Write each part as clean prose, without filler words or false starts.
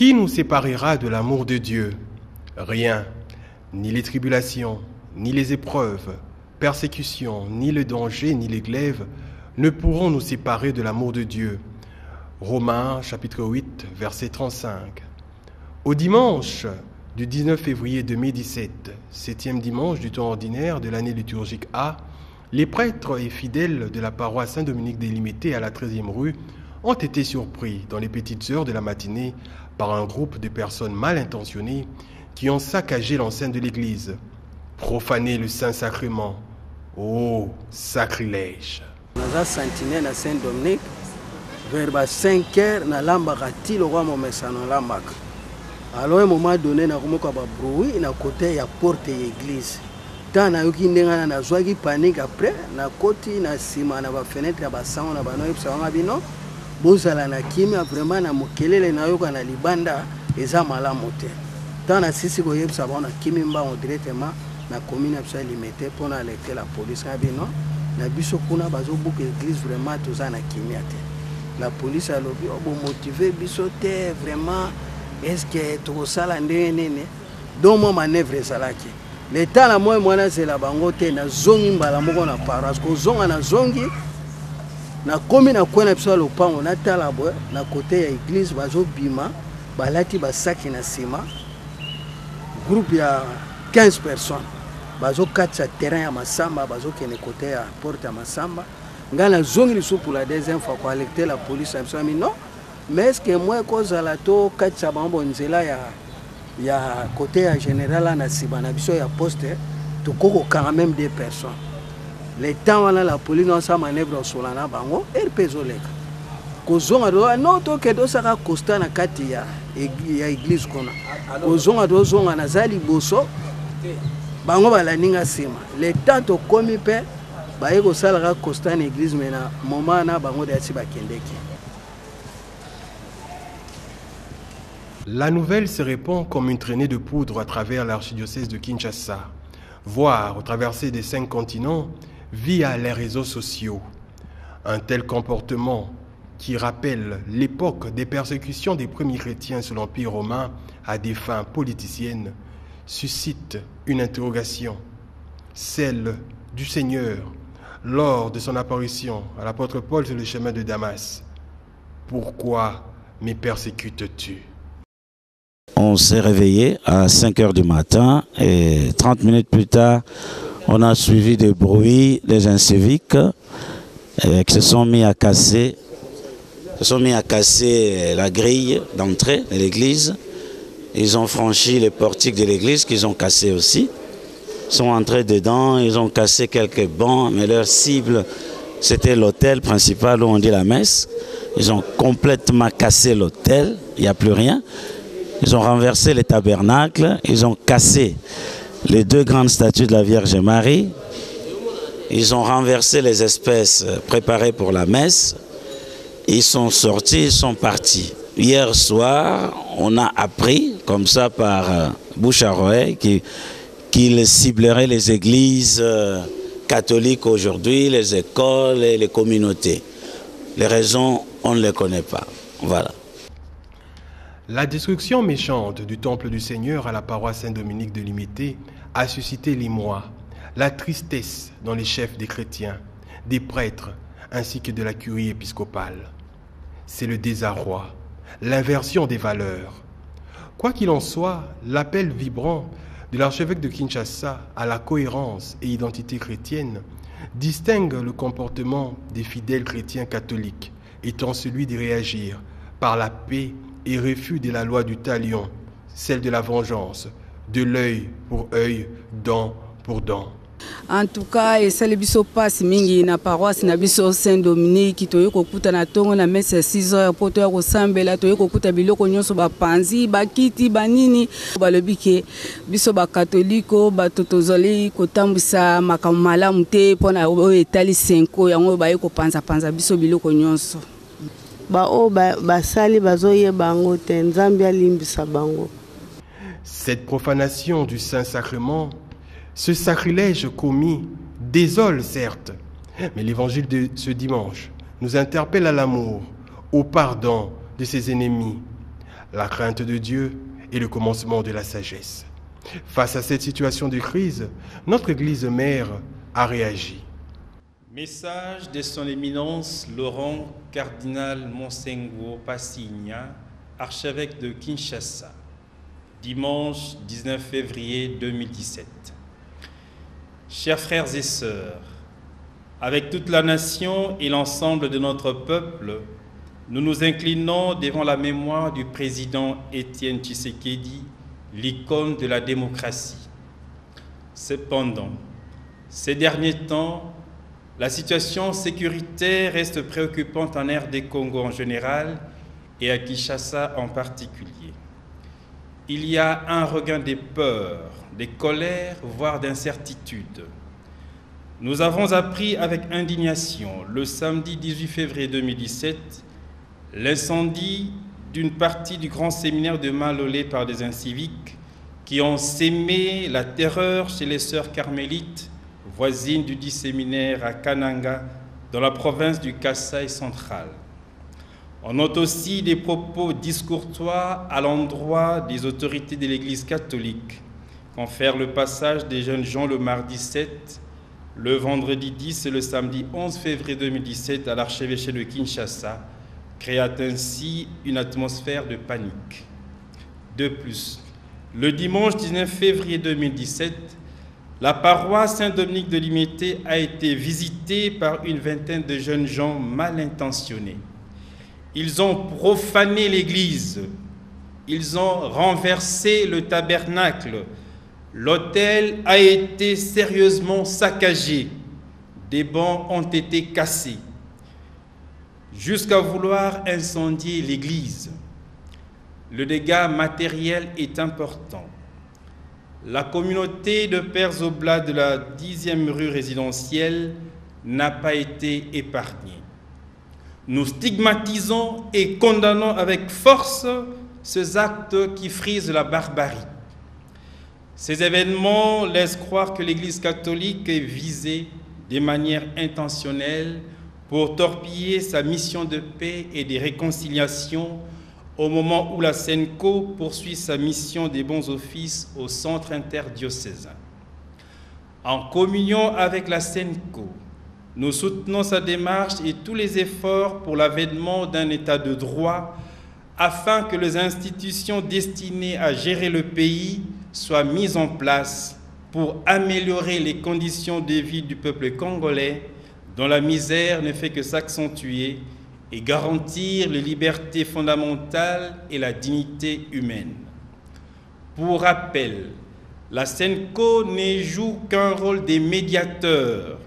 Qui nous séparera de l'amour de Dieu? Rien, ni les tribulations, ni les épreuves, persécutions, ni le danger, ni les glaives ne pourront nous séparer de l'amour de Dieu. Romains chapitre 8, verset 35. Au dimanche du 19 février 2017, 7e dimanche du temps ordinaire de l'année liturgique A, les prêtres et fidèles de la paroisse Saint-Dominique des Limités à la 13e rue ont été surpris dans les petites heures de la matinée par un groupe de personnes mal intentionnées qui ont saccagé l'enceinte de l'église, profané le Saint-Sacrement. Oh, sacrilège! Naza sentinelle à Saint-Dominique, vers 5 heures, na lambaka ti le roi momesano lambaka. Alors à un moment donné, na komoko ba bruit na côté ya porte ya église. Tant na yoki ndenga na zwaki panique après na koti na sima na ba fenêtre ba sango na ba no yebisa nga bino. Bozala na kimia vraiment na mokelele na yoka na libanda eza malamu te. Tant na sisi ko yebisa ba na kimimba on directement na commune absolue limitée pour na alerter la police nga bino. Na biso kuna bazo buka église vraiment toza na kimia te. La police a lobby bon motivé biso te vraiment est-ce que tout ça là ndene donc moi manœuvre ça là qui l'état la moi c'est la bango te na zongi mbala moko na paroisse ko zonga na zongi na komi na kwena biso lopango na tala boy na côté ya église bazo bima balati ba saki na sima groupe ya 15 personnes bazo katsa terrain ya masamba bazo kene côté ya porte ya masamba ngana zongi liso pour la deuxième fois ko alerter la police a mis non. Mais est-ce que moi, quand je katsa bambo nzela ya côté ya général na sibana biso ya poste to koko quand même des personnes. Le temps wana la police dans sa manœuvre sur la bango RPZO leka. Kozonga do no to ke do saka costa na kati ya église kona. Kozonga do zonga na zali boso bango balaninga sima. Le temps to komi pe ba yeko sala costa na église mena moment na bango de ati bakendeki. La nouvelle se répand comme une traînée de poudre à travers l'archidiocèse de Kinshasa, voire au travers des 5 continents via les réseaux sociaux. Un tel comportement, qui rappelle l'époque des persécutions des premiers chrétiens sous l'Empire romain à des fins politiciennes, suscite une interrogation, celle du Seigneur lors de son apparition à l'apôtre Paul sur le chemin de Damas. Pourquoi me persécutes-tu? On s'est réveillé à 5 h du matin et 30 minutes plus tard, on a suivi des bruits des inciviques qui se sont mis à casser la grille d'entrée de l'église. Ils ont franchi les portiques de l'église qu'ils ont cassé aussi. Ils sont entrés dedans, ils ont cassé quelques bancs, mais leur cible, c'était l'autel principal où on dit la messe. Ils ont complètement cassé l'autel, il n'y a plus rien. Ils ont renversé les tabernacles, ils ont cassé les 2 grandes statues de la Vierge Marie, ils ont renversé les espèces préparées pour la messe, ils sont sortis, ils sont partis. Hier soir, on a appris, comme ça par bouche à oreille, qu'ils cibleraient les églises catholiques aujourd'hui, les écoles et les communautés. Les raisons, on ne les connaît pas. Voilà. La destruction méchante du temple du Seigneur à la paroisse Saint-Dominique de Limité a suscité l'émoi, la tristesse dans les chefs des chrétiens, des prêtres ainsi que de la curie épiscopale. C'est le désarroi, l'inversion des valeurs. Quoi qu'il en soit, l'appel vibrant de l'archevêque de Kinshasa à la cohérence et identité chrétienne distingue le comportement des fidèles chrétiens catholiques, étant celui de réagir par la paix et refus de la loi du talion, celle de la vengeance, de l'œil pour œil, dent pour dent. En tout cas, et c'est le biso passe mingi na paroisse na biso Saint-Dominique to yoko kuta na tongo na messe 6 heures poto ya kosambela to yoko kuta biloko nyonso ba panzi ba kiti banini balobi ke biso ba katoliko ba totozoli kotambisa makamala mute pona o etali 5 yango ba yoko panza biso biloko nyonso. Cette profanation du Saint-Sacrement, ce sacrilège commis, désole certes, mais l'évangile de ce dimanche nous interpelle à l'amour, au pardon de ses ennemis, La crainte de Dieu est le commencement de la sagesse. Face à cette situation de crise, notre Église mère a réagi. Message de son éminence Laurent Cardinal Monsengo Passigna, archevêque de Kinshasa, dimanche 19 février 2017. Chers frères et sœurs, avec toute la nation et l'ensemble de notre peuple, nous nous inclinons devant la mémoire du président Étienne Tshisekedi, l'icône de la démocratie. Cependant, ces derniers temps, la situation sécuritaire reste préoccupante en RD Congo en général et à Kinshasa en particulier. Il y a un regain des peurs, des colères, voire d'incertitudes. Nous avons appris avec indignation, le samedi 18 février 2017, l'incendie d'une partie du grand séminaire de Malolé par des inciviques qui ont sémé la terreur chez les sœurs carmélites, voisines du dit séminaire à Kananga, dans la province du Kasaï central. On note aussi des propos discourtois à l'endroit des autorités de l'Église catholique, confère le passage des jeunes gens le mardi 7, le vendredi 10 et le samedi 11 février 2017 à l'archevêché de Kinshasa, créant ainsi une atmosphère de panique. De plus, le dimanche 19 février 2017, la paroisse Saint-Dominique de Limité a été visitée par une vingtaine de jeunes gens mal intentionnés. Ils ont profané l'église, ils ont renversé le tabernacle, l'autel a été sérieusement saccagé, des bancs ont été cassés, jusqu'à vouloir incendier l'église. Le dégât matériel est important. La communauté de Pères Oblats de la 10e rue résidentielle n'a pas été épargnée. Nous stigmatisons et condamnons avec force ces actes qui frisent la barbarie. Ces événements laissent croire que l'Église catholique est visée de manière intentionnelle pour torpiller sa mission de paix et de réconciliation au moment où la SENCO poursuit sa mission des bons offices au centre interdiocésain. En communion avec la SENCO, nous soutenons sa démarche et tous les efforts pour l'avènement d'un état de droit afin que les institutions destinées à gérer le pays soient mises en place pour améliorer les conditions de vie du peuple congolais dont la misère ne fait que s'accentuer et garantir les libertés fondamentales et la dignité humaine. Pour rappel, la SENCO ne joue qu'un rôle de médiateur.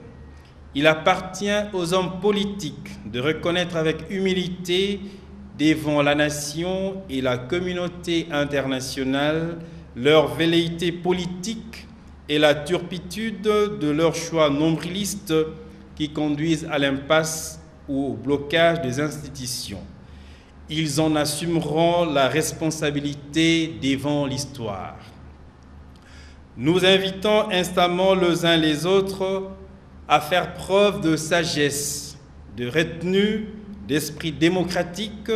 Il appartient aux hommes politiques de reconnaître avec humilité devant la nation et la communauté internationale leur velléité politique et la turpitude de leurs choix nombrilistes qui conduisent à l'impasse ou au blocage des institutions. Ils en assumeront la responsabilité devant l'histoire. Nous invitons instamment les uns les autres à faire preuve de sagesse, de retenue, d'esprit démocratique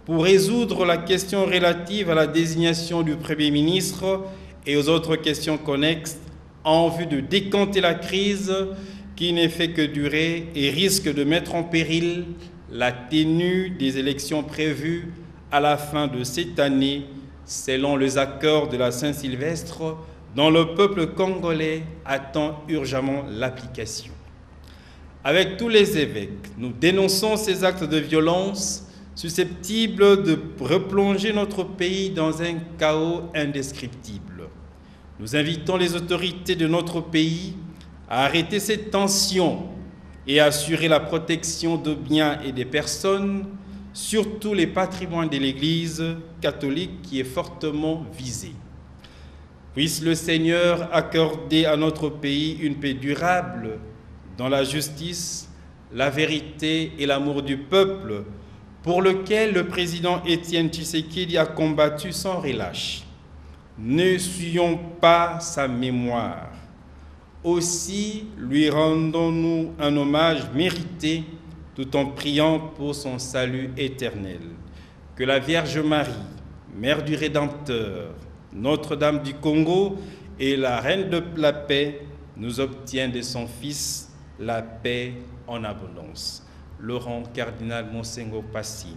pour résoudre la question relative à la désignation du Premier ministre et aux autres questions connexes en vue de décanter la crise qui ne fait que durer et risque de mettre en péril la tenue des élections prévues à la fin de cette année, selon les accords de la Saint-Sylvestre, dont le peuple congolais attend urgemment l'application. Avec tous les évêques, nous dénonçons ces actes de violence susceptibles de replonger notre pays dans un chaos indescriptible. Nous invitons les autorités de notre pays à arrêter cette tension et à assurer la protection de biens et des personnes, surtout les patrimoines de l'Église catholique qui est fortement visé. Puisse le Seigneur accorder à notre pays une paix durable dans la justice, la vérité et l'amour du peuple, pour lequel le président Étienne Tshisekedi a combattu sans relâche. Ne souillons pas sa mémoire. Aussi lui rendons-nous un hommage mérité tout en priant pour son salut éternel. Que la Vierge Marie, Mère du Rédempteur, Notre-Dame du Congo et la Reine de la paix, nous obtient de son Fils la paix en abondance. Laurent Cardinal Monsengo Passigna.